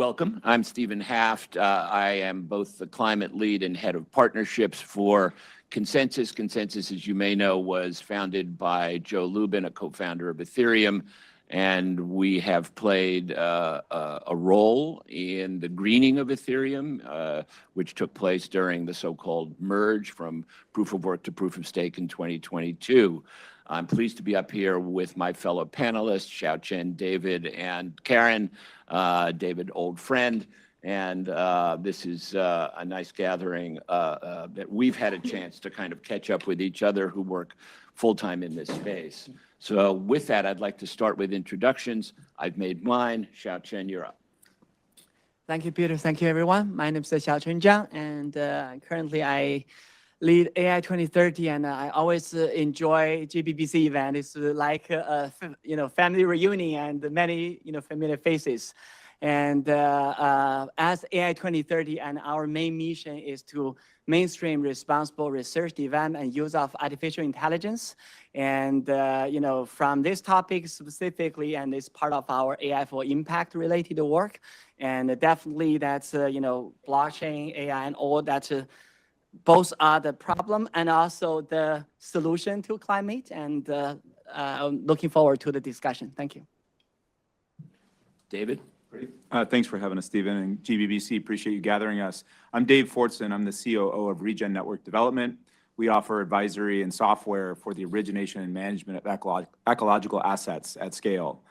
Welcome. I'm Stephen Haft. I am both the climate lead and head of partnerships for Consensys. Consensys, as you may know, was founded by Joe Lubin, a co-founder of Ethereum, and we have played a role in the greening of Ethereum, which took place during the so-called merge from proof of work to proof of stake in 2022. I'm pleased to be up here with my fellow panelists, Xiaochen, David, and Karen. David, old friend, and this is a nice gathering that we've had a chance to kind of catch up with each other who work full-time in this space. So with that, I'd like to start with introductions. I've made mine. Xiaochen, you're up. Thank you, Peter. Thank you, everyone. My name is Xiaochen Zhang, and currently I lead AI 2030, and I always enjoy GBBC event. It's like a family reunion and many familiar faces. And as AI 2030, and our main mission is to mainstream responsible research, development, and use of artificial intelligence. And from this topic specifically, and it's part of our AI for impact related work, and definitely that's blockchain, AI, and all that. Both are the problem and also the solution to climate, and I'm looking forward to the discussion. Thank you. David? Great. Thanks for having us, Stephen, and GBBC. Appreciate you gathering us. I'm Dave Fortson. I'm the COO of Regen Network Development. We offer advisory and software for the origination and management of ecological assets at scale.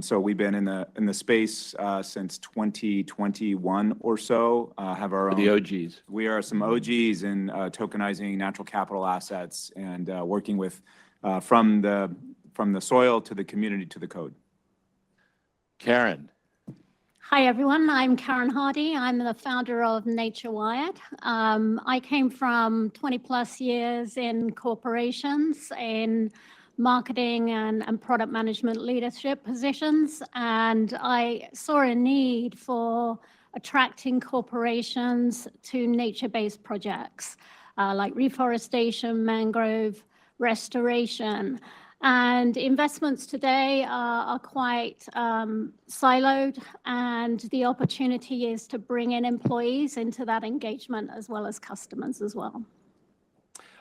So we've been in the space since 2021 or so. Have our own. The OGs. We are some OGs in tokenizing natural capital assets and working with from the soil to the community to the code. Karen. Hi, everyone. I'm Karen Hardy. I'm the founder of Nature Wired. I came from 20+ years in corporations in marketing and product management leadership positions, and I saw a need for attracting corporations to nature-based projects like reforestation, mangrove restoration. And investments today are quite siloed, and the opportunity is to bring in employees into that engagement as well as customers as well.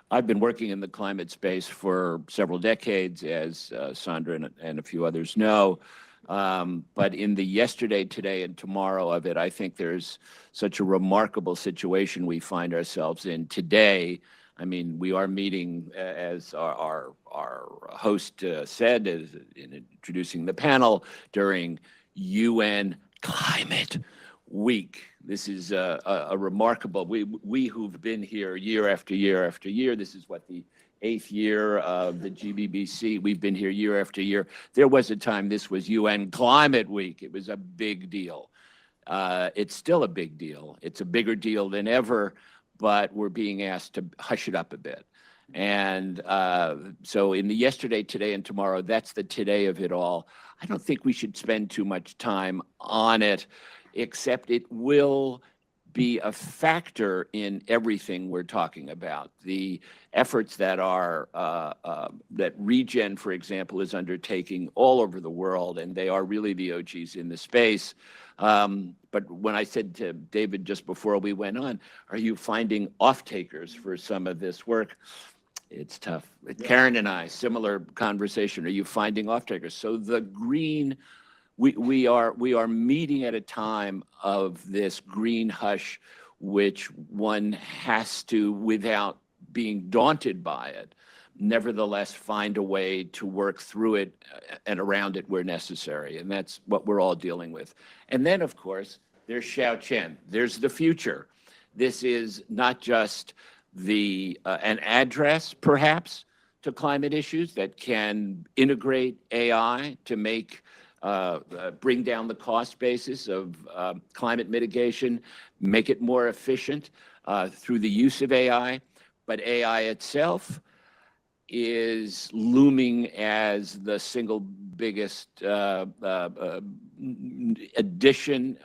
I've been working in the climate space for several decades, as Sandra and a few others know. But in the yesterday, today, and tomorrow of it, I think there's such a remarkable situation we find ourselves in today. I mean, we are meeting, as our host said, in introducing the panel, during UN Climate Week. This is a remarkable, we who've been here year after year after year, this is what, the 8th year of the GBBC, we've been here year after year. There was a time this was UN Climate Week. It was a big deal. It's still a big deal. It's a bigger deal than ever, but we're being asked to hush it up a bit. And so in the yesterday, today, and tomorrow, that's the today of it all. I don't think we should spend too much time on it, except it will be a factor in everything we're talking about. The efforts that are that Regen, for example, is undertaking all over the world, and they are really the OGs in the space. But when I said to David just before we went on, are you finding off-takers for some of this work? It's tough. Yeah. Karen and I, similar conversation. Are you finding off-takers? So the green, we are meeting at a time of this green hush, which one has to, without being daunted by it, nevertheless find a way to work through it and around it where necessary. And that's what we're all dealing with. And then, of course, there's Xiaochen. There's the future. This is not just an address, perhaps, to climate issues that can integrate AI to make bring down the cost basis of climate mitigation, make it more efficient through the use of AI. But AI itself is looming as the single biggest addition,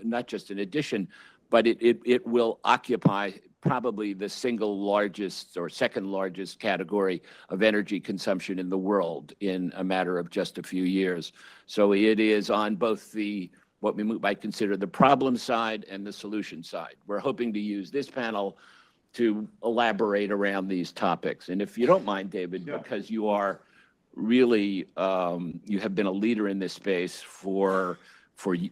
not just an addition, but it will occupy probably the single largest or second largest category of energy consumption in the world in a matter of just a few years. So it is on both the what we might consider the problem side and the solution side. We're hoping to use this panel to elaborate around these topics. And if you don't mind, David, because you are really, you have been a leader in this space for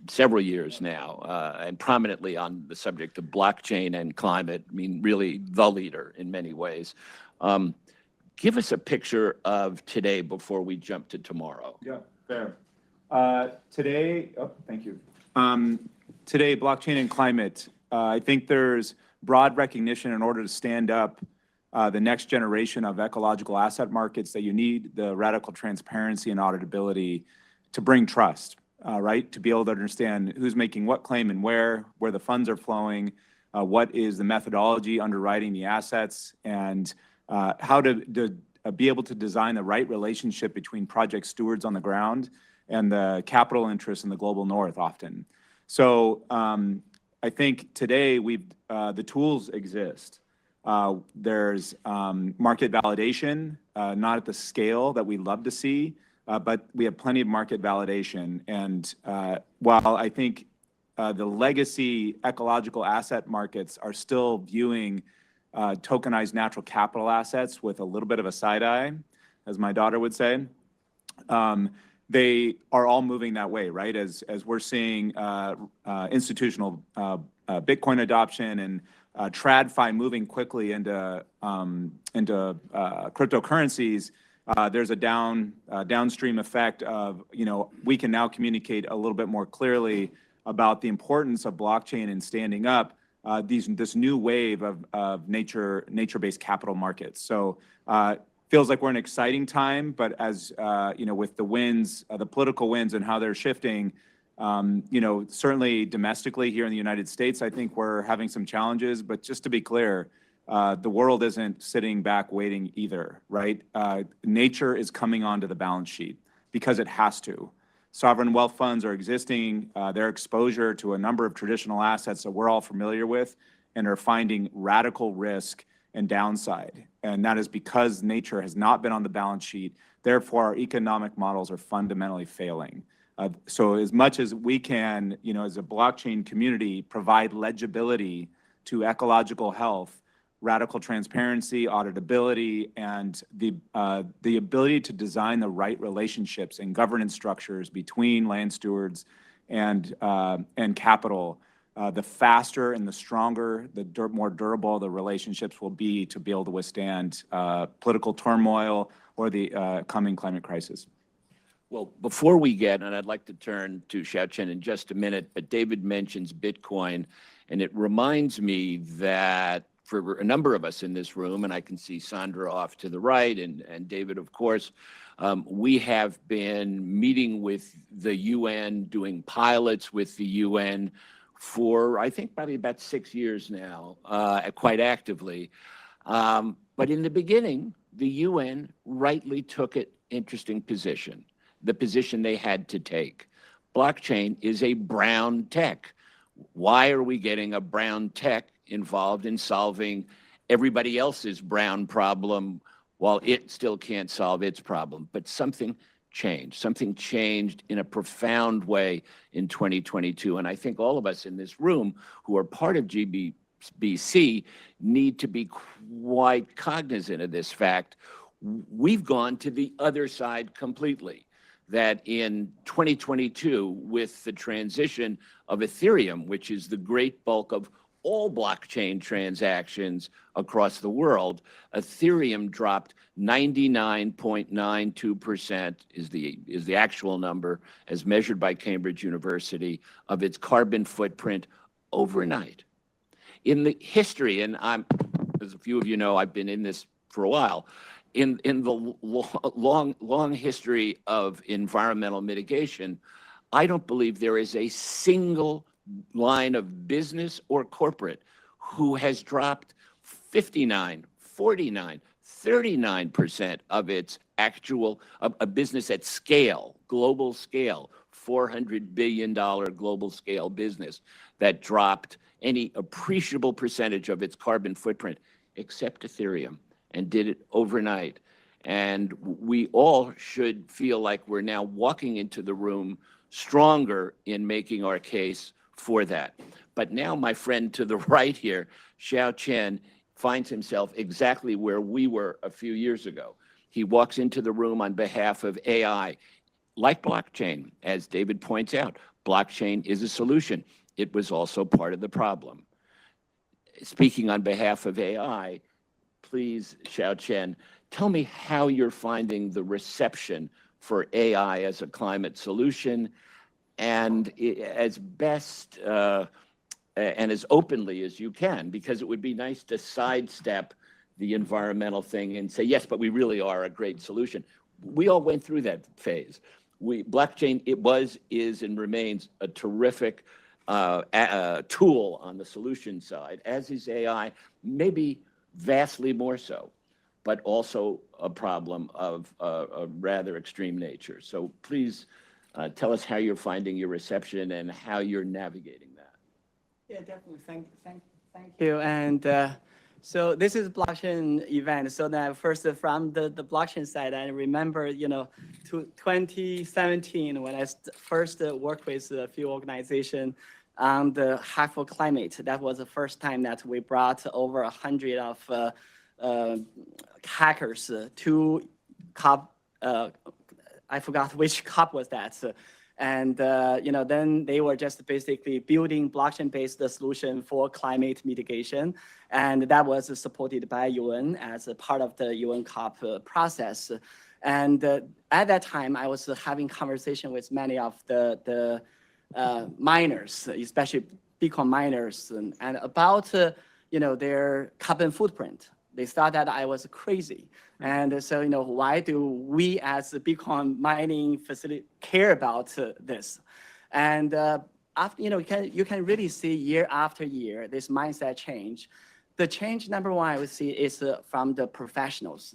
several years now, and prominently on the subject of blockchain and climate. I mean, really the leader in many ways. Give us a picture of today before we jump to tomorrow. Yeah, fair. Today, thank you. Today, blockchain and climate, I think there's broad recognition in order to stand up the next generation of ecological asset markets that you need the radical transparency and auditability to bring trust, right? To be able to understand who's making what claim and where the funds are flowing, what is the methodology underwriting the assets, and how to be able to design the right relationship between project stewards on the ground and the capital interests in the global north often. So I think today the tools exist. There's market validation, not at the scale that we'd love to see, but we have plenty of market validation. And while I think the legacy ecological asset markets are still viewing tokenized natural capital assets with a little bit of a side eye, as my daughter would say, they are all moving that way, right? As we're seeing institutional Bitcoin adoption and TradFi moving quickly into cryptocurrencies, there's a downstream effect of, we can now communicate a little bit more clearly about the importance of blockchain and standing up this new wave of nature-based capital markets. So feels like we're in an exciting time, but as with the winds, the political winds and how they're shifting, certainly domestically here in the United States, I think we're having some challenges. But just to be clear, the world isn't sitting back waiting either, right? Nature is coming onto the balance sheet because it has to. Sovereign wealth funds are existing. Their exposure to a number of traditional assets that we're all familiar with and are finding radical risk and downside. And that is because nature has not been on the balance sheet. Therefore, our economic models are fundamentally failing. So as much as we can, as a blockchain community, provide legibility to ecological health, radical transparency, auditability, and the ability to design the right relationships and governance structures between land stewards and capital, the faster and the stronger, the more durable the relationships will be to be able to withstand political turmoil or the coming climate crisis. Well, before we get, and I'd like to turn to Xiaochen in just a minute, but David mentions Bitcoin, and it reminds me that for a number of us in this room, and I can see Sandra off to the right, and David, of course, we have been meeting with the UN, doing pilots with the UN for, I think, probably about 6 years now, quite actively. But in the beginning, the UN rightly took an interesting position, the position they had to take. Blockchain is a brown tech. Why are we getting a brown tech involved in solving everybody else's brown problem while it still can't solve its problem? But something changed. Something changed in a profound way in 2022. And I think all of us in this room who are part of GBBC need to be quite cognizant of this fact. We've gone to the other side completely. That in 2022, with the transition of Ethereum, which is the great bulk of all blockchain transactions across the world, Ethereum dropped 99.92% is the actual number as measured by Cambridge University of its carbon footprint overnight. In the history, and as a few of you know, I've been in this for a while, in the long history of environmental mitigation, I don't believe there is a single line of business or corporate who has dropped 59, 49, 39% of its actual, a business at scale, global scale, $400 billion global scale business that dropped any appreciable percentage of its carbon footprint, except Ethereum, and did it overnight. And we all should feel like we're now walking into the room stronger in making our case for that. But now my friend to the right here, Xiaochen, finds himself exactly where we were a few years ago. He walks into the room on behalf of AI, like blockchain. As David points out, blockchain is a solution. It was also part of the problem. Speaking on behalf of AI, please, Xiaochen, tell me how you're finding the reception for AI as a climate solution, and as best and as openly as you can, because it would be nice to sidestep the environmental thing and say, yes, but we really are a great solution. We all went through that phase. Blockchain, it was, is, and remains a terrific tool on the solution side, as is AI, maybe vastly more so, but also a problem of a rather extreme nature. So please tell us how you're finding your reception and how you're navigating that. Yeah, definitely. Thank you. And so this is a blockchain event. So that first from the blockchain side, I remember, to 2017 when I first worked with a few organizations on the Haft for Climate. That was the first time that we brought over 100 of hackers to COP. I forgot which COP was that. And then they were just basically building blockchain-based solution for climate mitigation, and that was supported by UN as a part of the UN COP process. And at that time, I was having conversation with many of the miners, especially Bitcoin miners, and about their carbon footprint. They thought that I was crazy. And so, why do we as a Bitcoin mining facility care about this? And after, you can really see year after year, this mindset change. The change, number one, I would see is from the professionals.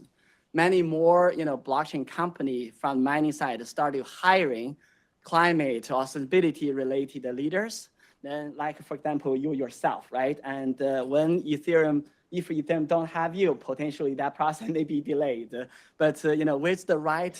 Many more, blockchain company from mining side started hiring climate or sustainability related leaders. Then, like, for example, you yourself, right? And when Ethereum, if Ethereum don't have you, potentially that process may be delayed. But with the right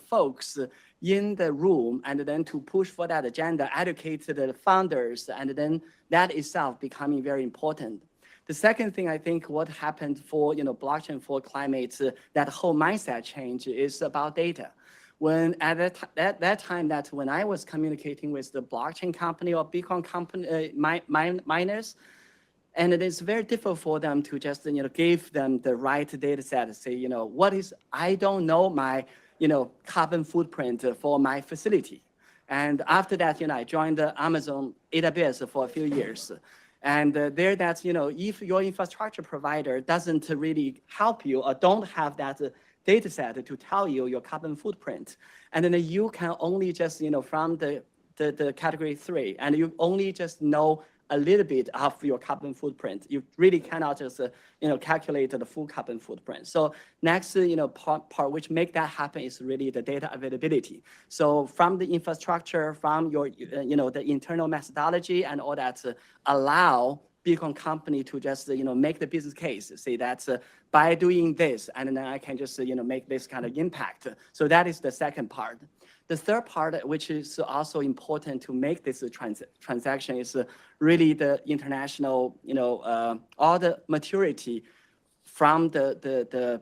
folks in the room, and then to push for that agenda, educate the founders, and then that itself becoming very important. The second thing I think what happened for blockchain for climate, that whole mindset change is about data. When at that time that when I was communicating with the blockchain company or Bitcoin company miners, and it is very difficult for them to just give them the right data set to say, I don't know my carbon footprint for my facility. And after that, I joined the Amazon AWS for a few years. And there that's, if your infrastructure provider doesn't really help you or don't have that data set to tell you your carbon footprint, and then you can only just, from the category 3, and you only just know a little bit of your carbon footprint. You really cannot just, calculate the full carbon footprint. So next, part which make that happen is really the data availability. So from the infrastructure, from your, the internal methodology and all that, allow Bitcoin company to just, make the business case, say that by doing this, and then I can just, make this kind of impact. So that is the second part. The third part, which is also important to make this transaction, is really the international, all the maturity from the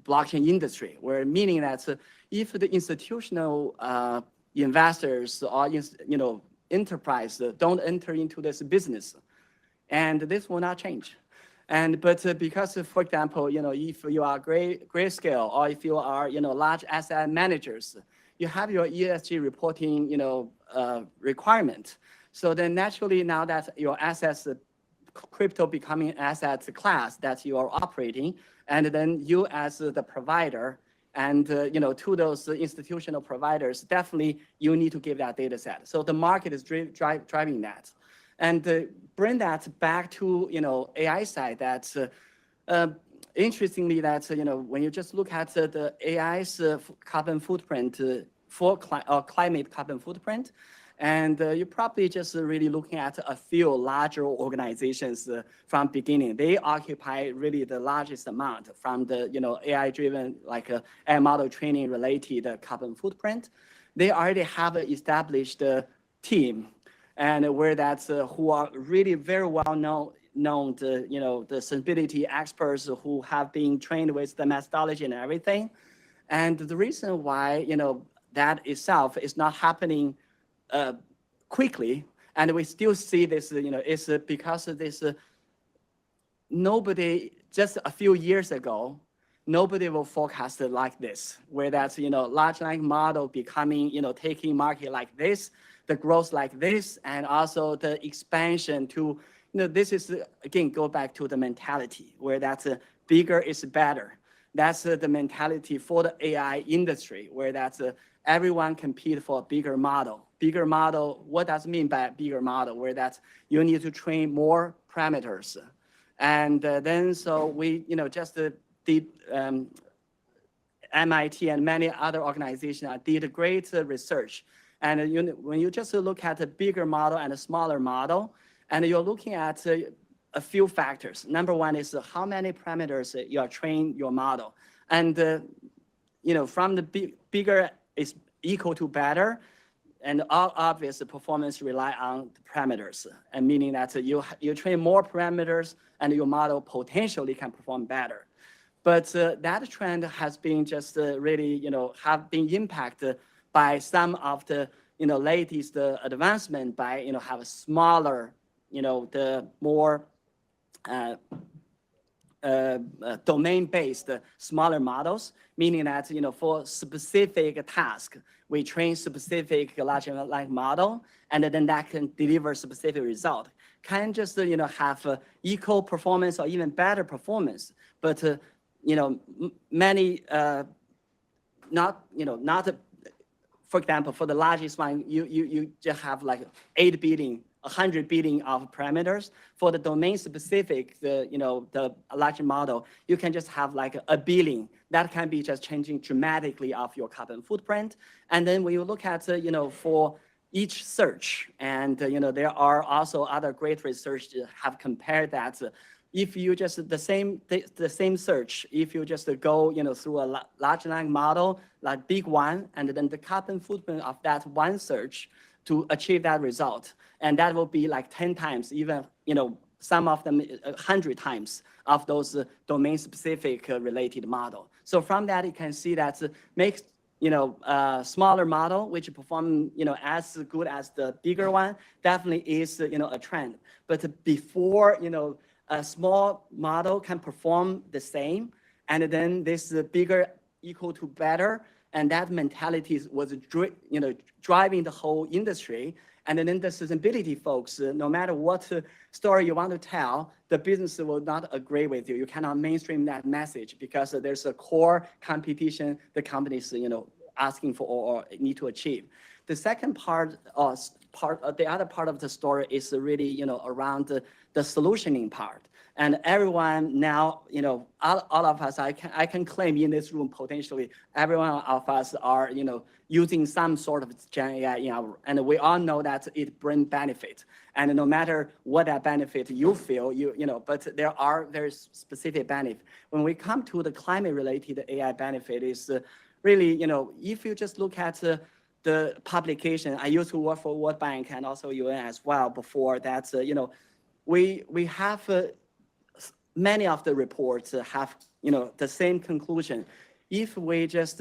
blockchain industry, where meaning that if the institutional investors or enterprise don't enter into this business, and this will not change. But because, for example, if you are Grayscale or if you are large asset managers, you have your ESG reporting requirement. So then naturally now that your assets, crypto becoming asset class that you are operating, and then you as the provider and to those institutional providers, definitely you need to give that data set. So the market is driving that. And bring that back to AI side, that's interestingly, that when you just look at the AI's carbon footprint for climate carbon footprint, And you're probably just really looking at a few larger organizations from beginning. They occupy really the largest amount from the AI-driven like AI model training related carbon footprint. They already have an established team, and where that's who are really very well known to, the sustainability experts who have been trained with the methodology and everything. And the reason why that itself is not happening quickly, and we still see this, is because of this. Nobody just a few years ago, nobody will forecast it like this, where that's large language model becoming taking market like this, the growth like this, and also the expansion to this is again go back to the mentality where that's bigger is better. That's the mentality for the AI industry, where that's everyone compete for a bigger model. Bigger model, what does it mean by bigger model? Where that's you need to train more parameters. And then so we, just did MIT and many other organizations did great research. And when you just look at a bigger model and a smaller model, and you're looking at a few factors. Number one is how many parameters you are training your model. And from the bigger is equal to better, and all obvious performance rely on the parameters, and meaning that you train more parameters and your model potentially can perform better. But that trend has been just really, have been impacted by some of the, latest advancement by, have a smaller, the more domain-based smaller models, meaning that, for specific task, we train specific large language model, and then that can deliver specific result. Can just, have equal performance or even better performance, but, many, not, for example, for the largest one, you just have like 8 billion, 100 billion of parameters. For the domain specific, the large model, you can just have like 1 billion. That can be just changing dramatically of your carbon footprint. And then when you look at, for each search, and there are also other great research that have compared that. If you just the same search, if you just go through a large language model, like big one, and then the carbon footprint of that one search to achieve that result, and that will be like 10 times, even some of them 100 times of those domain specific related model. So from that you can see that makes a smaller model which perform as good as the bigger one definitely is a trend. But before a small model can perform the same, and then this bigger equal to better, and that mentality was driving the whole industry. And then the sustainability folks, no matter what story you want to tell, the business will not agree with you. You cannot mainstream that message because there's a core competition the companies asking for or need to achieve. The second part, the other part of the story is really around the solutioning part. And everyone now, all of us, I can claim in this room potentially, every one of us are, using some sort of Gen AI and we all know that it brings benefit. And no matter what that benefit you feel, but there are very specific benefits. When we come to the climate-related AI benefit, is really, if you just look at the publication, I used to work for World Bank and also UN as well before that, we have many of the reports have the same conclusion. If we just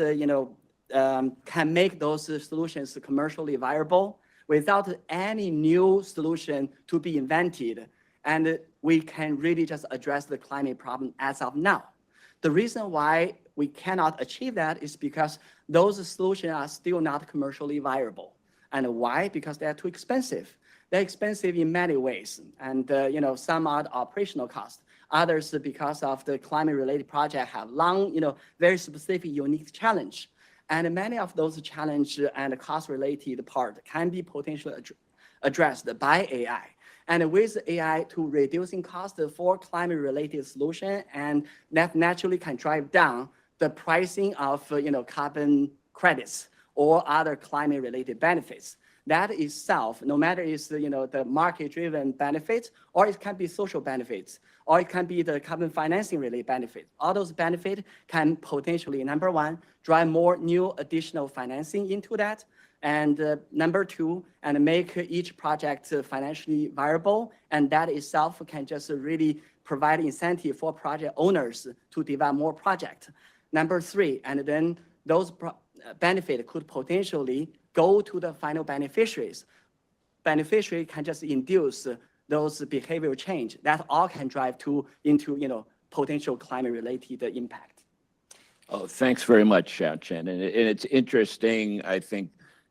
can make those solutions commercially viable without any new solution to be invented, and we can really just address the climate problem as of now. The reason why we cannot achieve that is because those solutions are still not commercially viable. And why? Because they are too expensive. They're expensive in many ways, and some are the operational costs. Others, because of the climate-related project, have long, very specific, unique challenge. And many of those challenge and cost-related part can be potentially addressed by AI. And with AI to reducing cost for climate-related solution, and that naturally can drive down the pricing of carbon credits or other climate-related benefits. that itself, no matter is the market-driven benefits, or it can be social benefits, or it can be the carbon financing related benefits. All those benefits can potentially, number one, drive more new additional financing into that, and number two, and make each project financially viable, and that itself can just really provide incentive for project owners to develop more projects. Number three, and then those benefits could potentially go to the final beneficiaries. Beneficiary can just induce those behavioral change. That all can drive into potential climate-related impact. Oh, thanks very much, Xiaochen. And it's interesting, I think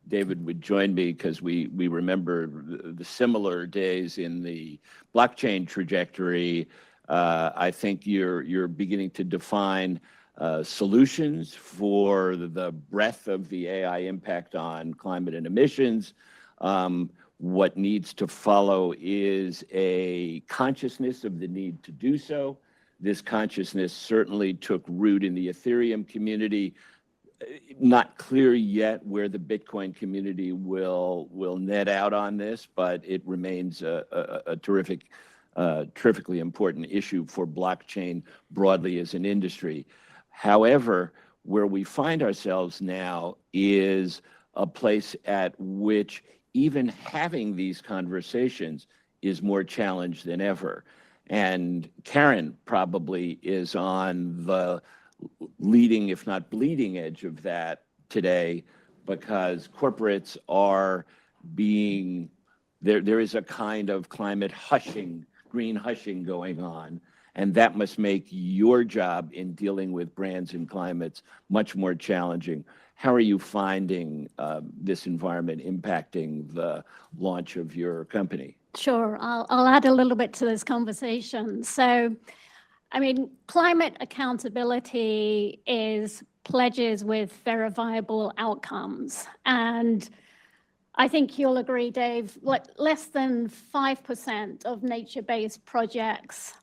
David would join me because we remember the similar days in the blockchain trajectory. I think you're beginning to define solutions for the breadth of the AI impact on climate and emissions. What needs to follow is a consciousness of the need to do so. This consciousness certainly took root in the Ethereum community. Not clear yet where the Bitcoin community will net out on this, but it remains a terrifically important issue for blockchain broadly as an industry. However, where we find ourselves now is a place at which even having these conversations is more challenged than ever. And Karen probably is on the leading, if not bleeding edge of that today, because corporates are being, there is a kind of climate hushing, green hushing going on, and that must make your job in dealing with brands and climates much more challenging. How are you finding this environment impacting the launch of your company? Sure, I'll add a little bit to this conversation. So, I mean, climate accountability is pledges with verifiable outcomes. And I think you'll agree, Dave, less than 5% of nature-based projects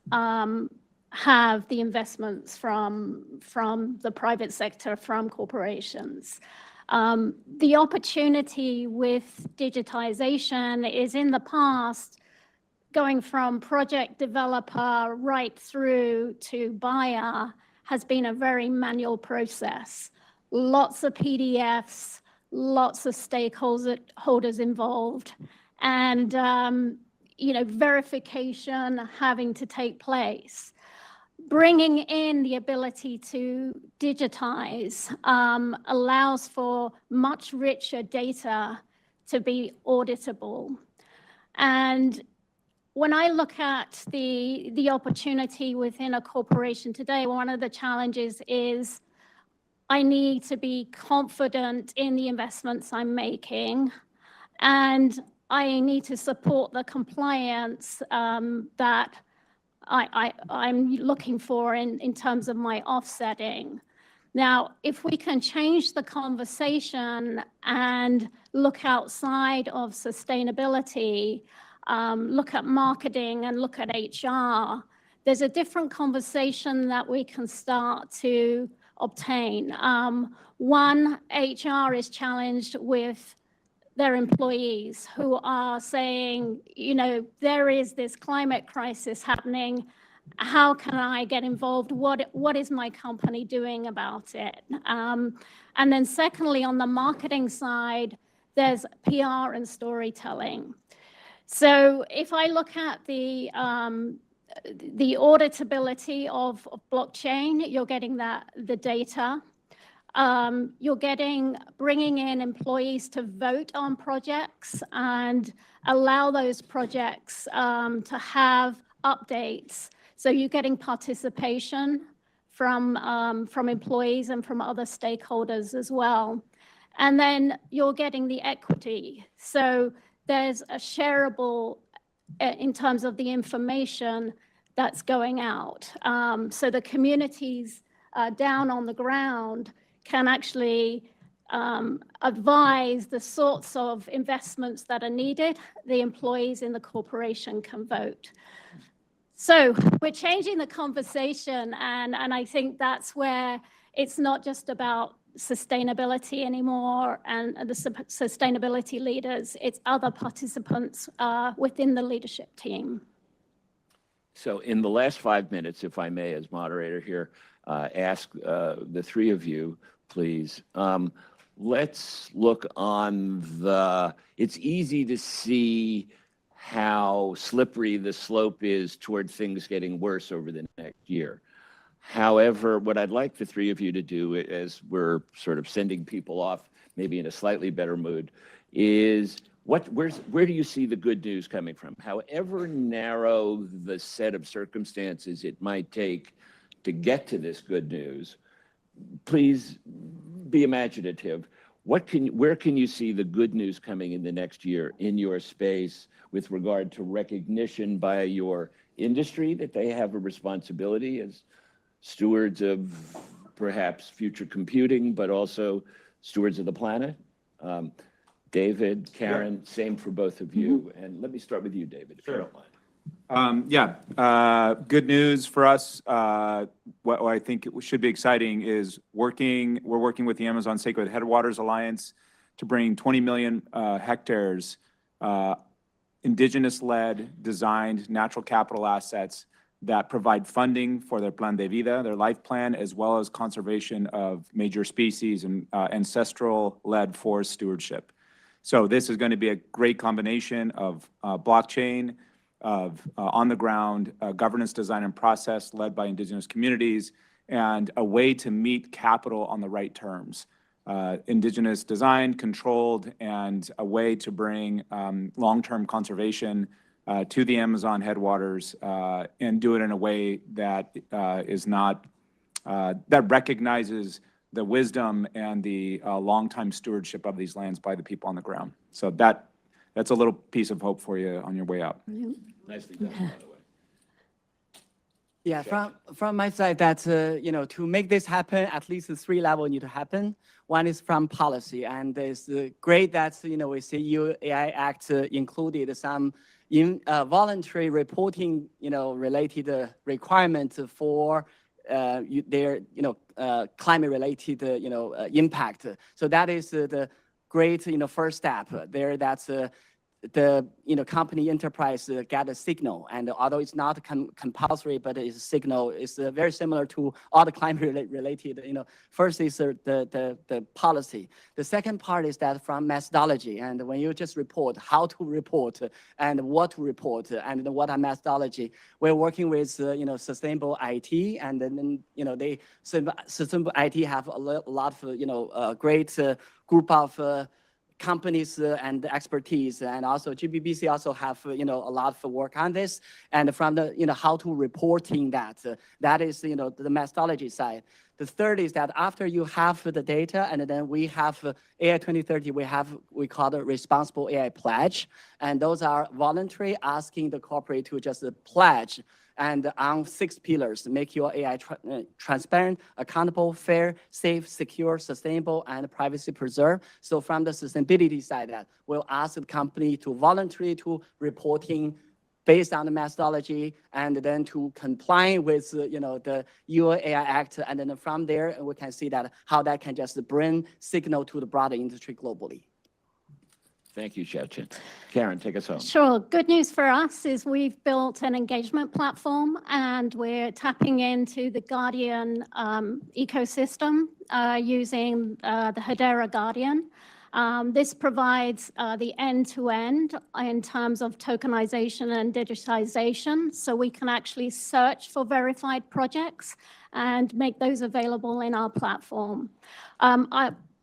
have the investments from the private sector, from corporations. The opportunity with digitization is in the past going from project developer right through to buyer has been a very manual process. Lots of PDFs, lots of stakeholders involved, and verification having to take place. Bringing in the ability to digitize allows for much richer data to be auditable. And when I look at the opportunity within a corporation today, one of the challenges is I need to be confident in the investments I'm making, and I need to support the compliance that I'm looking for in terms of my offsetting. Now, if we can change the conversation and look outside of sustainability, look at marketing and look at HR, there's a different conversation that we can start to obtain. One, HR is challenged with their employees who are saying, there is this climate crisis happening. How can I get involved? What is my company doing about it? And then secondly, on the marketing side, there's PR and storytelling. So if I look at the auditability of blockchain, you're getting the data. You're bringing in employees to vote on projects and allow those projects to have updates. So you're getting participation from employees and from other stakeholders as well. And then you're getting the equity. So there's a shareable in terms of the information that's going out. So the communities down on the ground can actually advise the sorts of investments that are needed. The employees in the corporation can vote. So we're changing the conversation, and I think that's where it's not just about sustainability anymore and the sustainability leaders. It's other participants within the leadership team. So in the last 5 minutes, if I may, as moderator here, ask the three of you, please. Let's look on the, it's easy to see how slippery the slope is toward things getting worse over the next year. However, what I'd like the three of you to do, as we're sort of sending people off, maybe in a slightly better mood, is where do you see the good news coming from? However narrow the set of circumstances it might take to get to this good news, please be imaginative. Where can you see the good news coming in the next year in your space with regard to recognition by your industry that they have a responsibility as stewards of perhaps future computing, but also stewards of the planet? David, Karen, same for both of you. And let me start with you, David, if you don't mind. Good news for us. What I think should be exciting is we're working with the Amazon Sacred Headwaters Alliance to bring 20 million hectares indigenous-led, designed natural capital assets that provide funding for their plan de vida, their life plan, as well as conservation of major species and ancestral-led forest stewardship. So this is going to be a great combination of blockchain, of on-the-ground governance design and process led by indigenous communities, and a way to meet capital on the right terms. Indigenous design, controlled, and a way to bring long-term conservation to the Amazon headwaters and do it in a way that that recognizes the wisdom and the long-time stewardship of these lands by the people on the ground. So that's a little piece of hope for you on your way out. Nicely done, by the way. Yeah, from my side, that's to make this happen, at least the three levels need to happen. One is from policy, and it's great that we see EU AI Act included some voluntary reporting related requirements for their climate-related impact. So that is the great first step there. That's the company enterprise get a signal, and although it's not compulsory, but it's a signal. It's very similar to all the climate related. First is the policy. The second part is that from methodology, and when you just report, how to report and what to report and what are methodology. We're working with sustainable IT, and then sustainable IT have a lot of great group of companies and expertise, and also GBBC also have a lot of work on this. And from the how to reporting that is the methodology side. The third is that after you have the data, and then we have AI 2030, we call it responsible AI pledge, and those are voluntary, asking the corporate to just pledge and on 6 pillars: make your AI transparent, accountable, fair, safe, secure, sustainable, and privacy preserved. So from the sustainability side, that we'll ask the company to voluntarily to reporting based on the methodology, and then to comply with the EU AI Act, and then from there we can see that how that can just bring signal to the broader industry globally. Thank you, Xiaochen. Karen, take us home. Sure. Good news for us is we've built an engagement platform, and we're tapping into the Guardian ecosystem using the Hedera Guardian. This provides the end-to-end in terms of tokenization and digitization, so we can actually search for verified projects and make those available in our platform.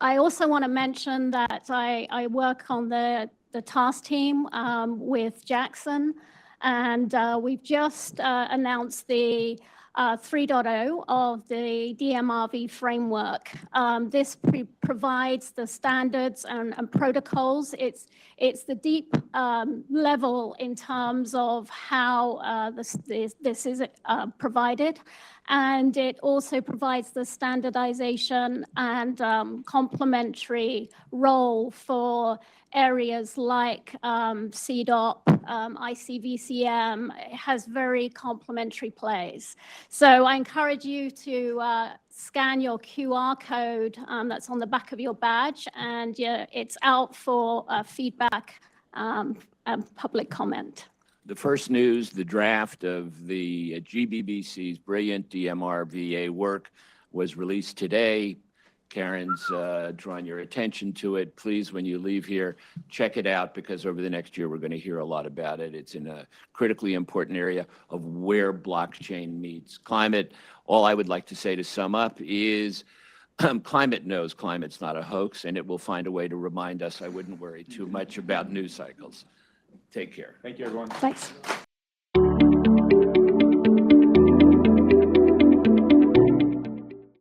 I also want to mention that I work on the task team with Jackson, and we've just announced the 3.0 of the DMRV framework. This provides the standards and protocols. It's the deep level in terms of how this is provided. And it also provides the standardization and complementary role for areas like CDOP, ICVCM. It has very complementary plays. So I encourage you to scan your QR code that's on the back of your badge, and it's out for feedback and public comment. The first news, the draft of the GBBC's brilliant DMR VA work was released today. Karen's drawn your attention to it. Please, when you leave here, check it out, because over the next year, we're going to hear a lot about it. It's in a critically important area of where blockchain meets climate. All I would like to say to sum up is climate knows climate's not a hoax, and it will find a way to remind us. I wouldn't worry too much about news cycles. Take care. Thank you, everyone. Thanks.